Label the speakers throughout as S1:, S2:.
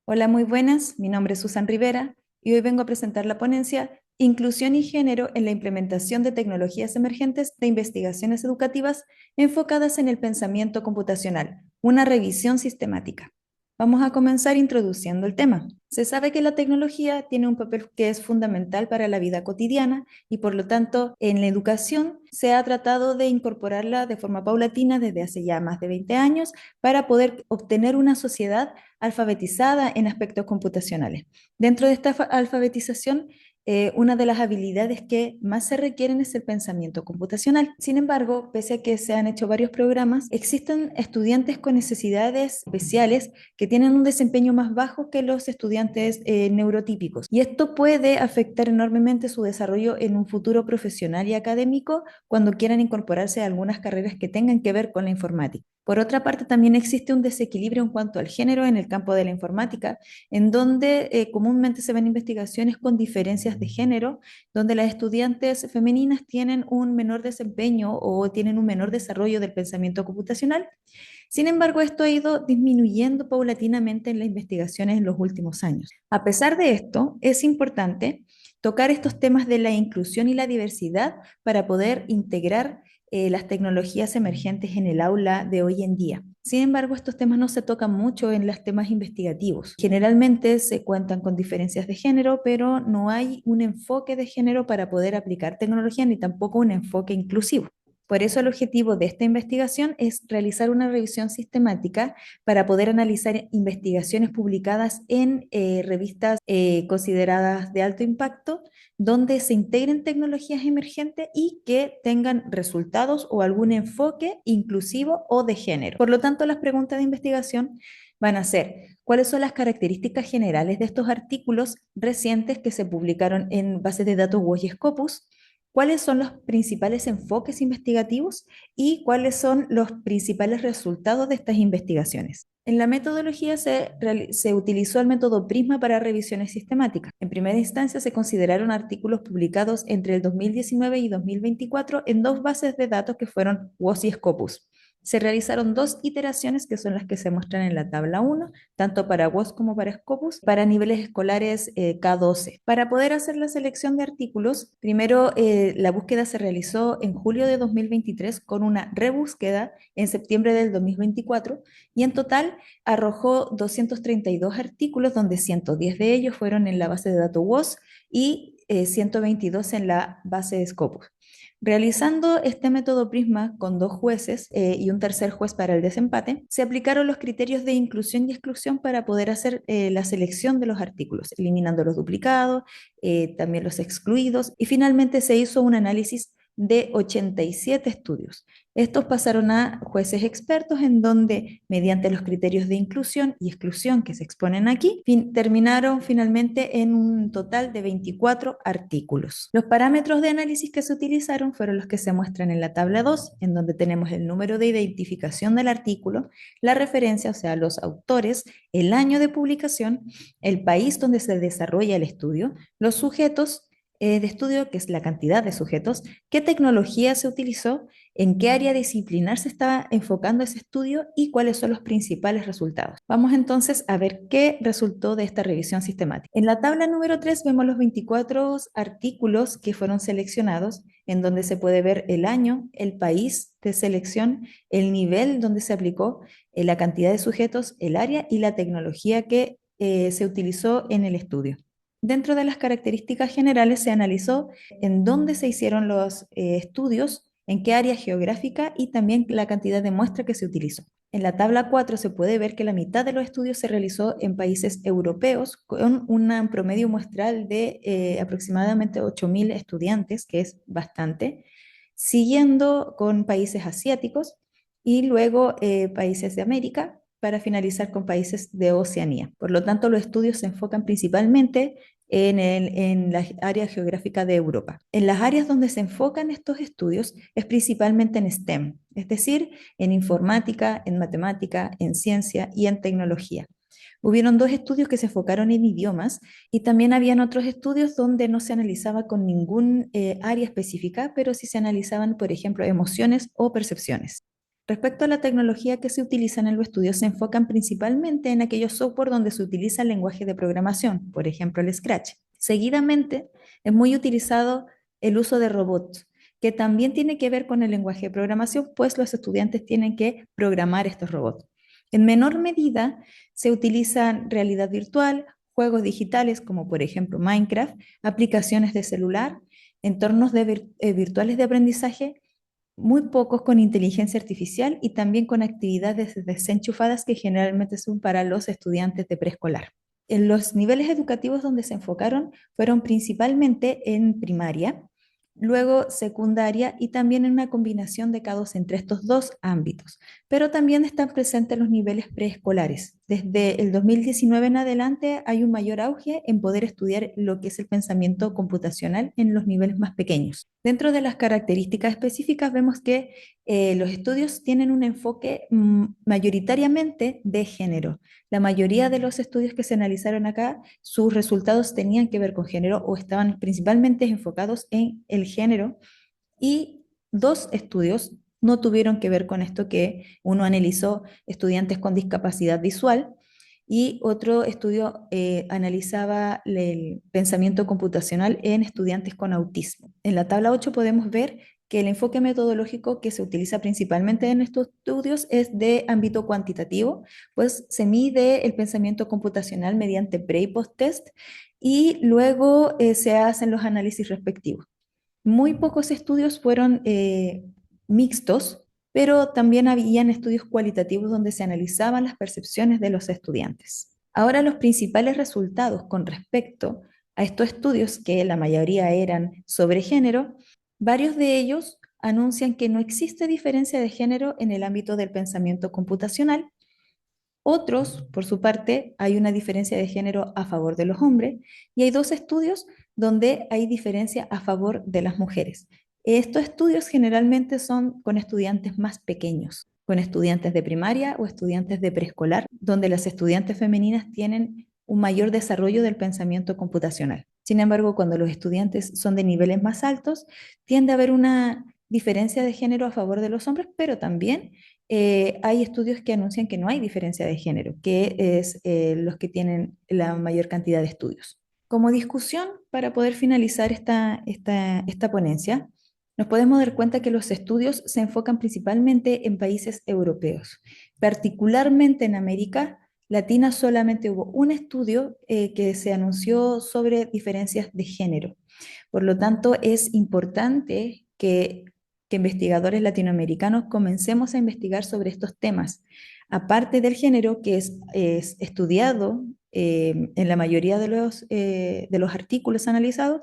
S1: Hola, muy buenas. Mi nombre es Susan Rivera y hoy vengo a presentar la ponencia Inclusión y Género en la implementación de tecnologías emergentes de investigaciones educativas enfocadas en el pensamiento computacional, una revisión sistemática. Vamos a comenzar introduciendo el tema. Se sabe que la tecnología tiene un papel que es fundamental para la vida cotidiana y por lo tanto en la educación se ha tratado de incorporarla de forma paulatina desde hace ya más de 20 años para poder obtener una sociedad alfabetizada en aspectos computacionales. Dentro de esta alfabetización, una de las habilidades que más se requieren es el pensamiento computacional. Sin embargo, pese a que se han hecho varios programas, existen estudiantes con necesidades especiales que tienen un desempeño más bajo que los estudiantes neurotípicos. Y esto puede afectar enormemente su desarrollo en un futuro profesional y académico cuando quieran incorporarse a algunas carreras que tengan que ver con la informática. Por otra parte, también existe un desequilibrio en cuanto al género en el campo de la informática, en donde comúnmente se ven investigaciones con diferencias de género, donde las estudiantes femeninas tienen un menor desempeño o tienen un menor desarrollo del pensamiento computacional. Sin embargo, esto ha ido disminuyendo paulatinamente en las investigaciones en los últimos años. A pesar de esto, es importante tocar estos temas de la inclusión y la diversidad para poder integrar las tecnologías emergentes en el aula de hoy en día. Sin embargo, estos temas no se tocan mucho en los temas investigativos. Generalmente se cuentan con diferencias de género, pero no hay un enfoque de género para poder aplicar tecnología ni tampoco un enfoque inclusivo. Por eso el objetivo de esta investigación es realizar una revisión sistemática para poder analizar investigaciones publicadas en revistas consideradas de alto impacto, donde se integren tecnologías emergentes y que tengan resultados o algún enfoque inclusivo o de género. Por lo tanto, las preguntas de investigación van a ser: ¿cuáles son las características generales de estos artículos recientes que se publicaron en bases de datos WOS y Scopus? ¿Cuáles son los principales enfoques investigativos y cuáles son los principales resultados de estas investigaciones? En la metodología se utilizó el método Prisma para revisiones sistemáticas. En primera instancia se consideraron artículos publicados entre el 2019 y 2024 en dos bases de datos que fueron WOS y Scopus. Se realizaron dos iteraciones que son las que se muestran en la tabla 1, tanto para WOS como para Scopus, para niveles escolares K12. Para poder hacer la selección de artículos, primero la búsqueda se realizó en julio de 2023 con una rebúsqueda en septiembre del 2024 y en total arrojó 232 artículos, donde 110 de ellos fueron en la base de datos WOS y 122 en la base de Scopus. Realizando este método Prisma con dos jueces y un tercer juez para el desempate, se aplicaron los criterios de inclusión y exclusión para poder hacer la selección de los artículos, eliminando los duplicados, también los excluidos, y finalmente se hizo un análisis de 87 estudios. Estos pasaron a jueces expertos en donde, mediante los criterios de inclusión y exclusión que se exponen aquí, terminaron finalmente en un total de 24 artículos. Los parámetros de análisis que se utilizaron fueron los que se muestran en la tabla 2, en donde tenemos el número de identificación del artículo, la referencia, o sea, los autores, el año de publicación, el país donde se desarrolla el estudio, los sujetos de estudio, que es la cantidad de sujetos, qué tecnología se utilizó, en qué área disciplinar se está enfocando ese estudio y cuáles son los principales resultados. Vamos entonces a ver qué resultó de esta revisión sistemática. En la tabla número 3 vemos los 24 artículos que fueron seleccionados, en donde se puede ver el año, el país de selección, el nivel donde se aplicó, la cantidad de sujetos, el área y la tecnología que se utilizó en el estudio. Dentro de las características generales se analizó en dónde se hicieron los estudios, en qué área geográfica y también la cantidad de muestra que se utilizó. En la tabla 4 se puede ver que la mitad de los estudios se realizó en países europeos con un promedio muestral de aproximadamente 8.000 estudiantes, que es bastante, siguiendo con países asiáticos y luego países de América, para finalizar con países de Oceanía. Por lo tanto, los estudios se enfocan principalmente en la área geográfica de Europa. En las áreas donde se enfocan estos estudios es principalmente en STEM, es decir, en informática, en matemática, en ciencia y en tecnología. Hubieron dos estudios que se enfocaron en idiomas y también habían otros estudios donde no se analizaba con ningún área específica, pero sí se analizaban, por ejemplo, emociones o percepciones. Respecto a la tecnología que se utiliza en los estudios, se enfocan principalmente en aquellos software donde se utiliza el lenguaje de programación, por ejemplo el Scratch. Seguidamente, es muy utilizado el uso de robots, que también tiene que ver con el lenguaje de programación, pues los estudiantes tienen que programar estos robots. En menor medida, se utilizan realidad virtual, juegos digitales como por ejemplo Minecraft, aplicaciones de celular, entornos virtuales de aprendizaje, muy pocos con inteligencia artificial y también con actividades desenchufadas que generalmente son para los estudiantes de preescolar. En los niveles educativos donde se enfocaron fueron principalmente en primaria, luego secundaria y también en una combinación de cada entre estos dos ámbitos, pero también están presentes los niveles preescolares. Desde el 2019 en adelante hay un mayor auge en poder estudiar lo que es el pensamiento computacional en los niveles más pequeños. Dentro de las características específicas vemos que los estudios tienen un enfoque mayoritariamente de género. La mayoría de los estudios que se analizaron acá, sus resultados tenían que ver con género o estaban principalmente enfocados en el género, y dos estudios no tuvieron que ver con esto, que uno analizó estudiantes con discapacidad visual y otro estudio analizaba el pensamiento computacional en estudiantes con autismo. En la tabla 8 podemos ver que el enfoque metodológico que se utiliza principalmente en estos estudios es de ámbito cuantitativo, pues se mide el pensamiento computacional mediante pre y post test y luego se hacen los análisis respectivos. Muy pocos estudios fueron mixtos, pero también habían estudios cualitativos donde se analizaban las percepciones de los estudiantes. Ahora los principales resultados con respecto a estos estudios, que la mayoría eran sobre género, varios de ellos anuncian que no existe diferencia de género en el ámbito del pensamiento computacional. Otros, por su parte, hay una diferencia de género a favor de los hombres y hay dos estudios donde hay diferencia a favor de las mujeres. Estos estudios generalmente son con estudiantes más pequeños, con estudiantes de primaria o estudiantes de preescolar, donde las estudiantes femeninas tienen un mayor desarrollo del pensamiento computacional. Sin embargo, cuando los estudiantes son de niveles más altos, tiende a haber una diferencia de género a favor de los hombres, pero también hay estudios que anuncian que no hay diferencia de género, que es los que tienen la mayor cantidad de estudios. Como discusión, para poder finalizar esta ponencia, nos podemos dar cuenta que los estudios se enfocan principalmente en países europeos. Particularmente en América Latina solamente hubo un estudio que se anunció sobre diferencias de género. Por lo tanto, es importante que investigadores latinoamericanos comencemos a investigar sobre estos temas. Aparte del género, que es estudiado en la mayoría de los artículos analizados,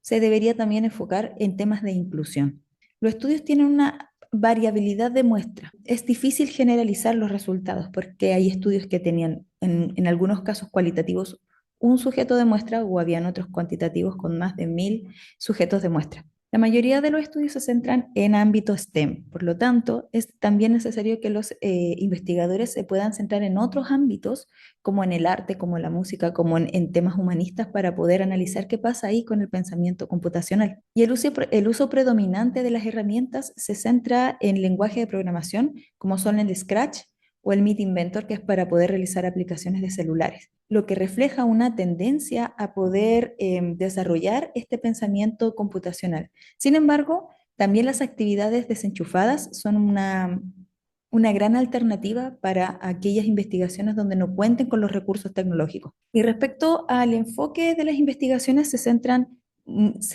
S1: se debería también enfocar en temas de inclusión. Los estudios tienen una variabilidad de muestra. Es difícil generalizar los resultados porque hay estudios que tenían, en algunos casos cualitativos, un sujeto de muestra o habían otros cuantitativos con más de 1000 sujetos de muestra. La mayoría de los estudios se centran en ámbitos STEM, por lo tanto, es también necesario que los investigadores se puedan centrar en otros ámbitos, como en el arte, como en la música, como en temas humanistas, para poder analizar qué pasa ahí con el pensamiento computacional. Y el uso predominante de las herramientas se centra en lenguaje de programación, como son el Scratch o el Meet Inventor, que es para poder realizar aplicaciones de celulares, lo que refleja una tendencia a poder desarrollar este pensamiento computacional. Sin embargo, también las actividades desenchufadas son una gran alternativa para aquellas investigaciones donde no cuenten con los recursos tecnológicos. Y respecto al enfoque de las investigaciones, se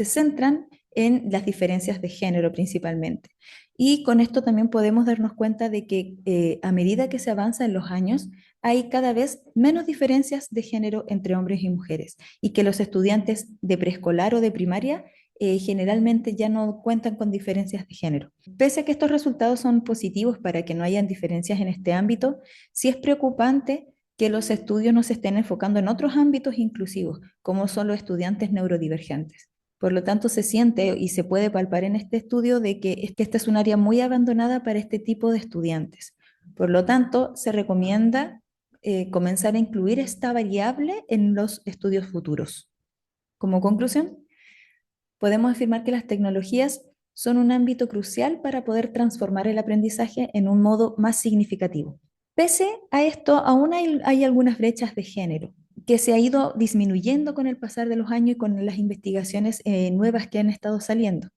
S1: centran en las diferencias de género principalmente. Y con esto también podemos darnos cuenta de que a medida que se avanza en los años, hay cada vez menos diferencias de género entre hombres y mujeres y que los estudiantes de preescolar o de primaria generalmente ya no cuentan con diferencias de género. Pese a que estos resultados son positivos para que no hayan diferencias en este ámbito, sí es preocupante que los estudios no se estén enfocando en otros ámbitos inclusivos, como son los estudiantes neurodivergentes. Por lo tanto, se siente y se puede palpar en este estudio de que esta es un área muy abandonada para este tipo de estudiantes. Por lo tanto, se recomienda comenzar a incluir esta variable en los estudios futuros. Como conclusión, podemos afirmar que las tecnologías son un ámbito crucial para poder transformar el aprendizaje en un modo más significativo. Pese a esto, aún hay algunas brechas de género que se ha ido disminuyendo con el pasar de los años y con las investigaciones nuevas que han estado saliendo.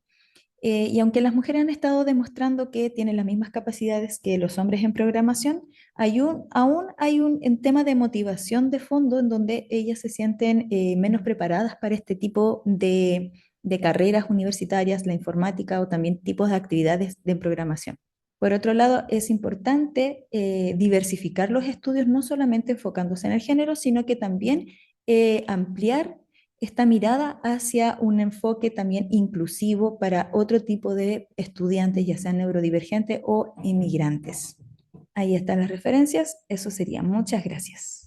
S1: Y aunque las mujeres han estado demostrando que tienen las mismas capacidades que los hombres en programación, aún hay un tema de motivación de fondo en donde ellas se sienten menos preparadas para este tipo de carreras universitarias, la informática o también tipos de actividades de programación. Por otro lado, es importante diversificar los estudios, no solamente enfocándose en el género, sino que también ampliar esta mirada hacia un enfoque también inclusivo para otro tipo de estudiantes, ya sean neurodivergentes o inmigrantes. Ahí están las referencias. Eso sería. Muchas gracias.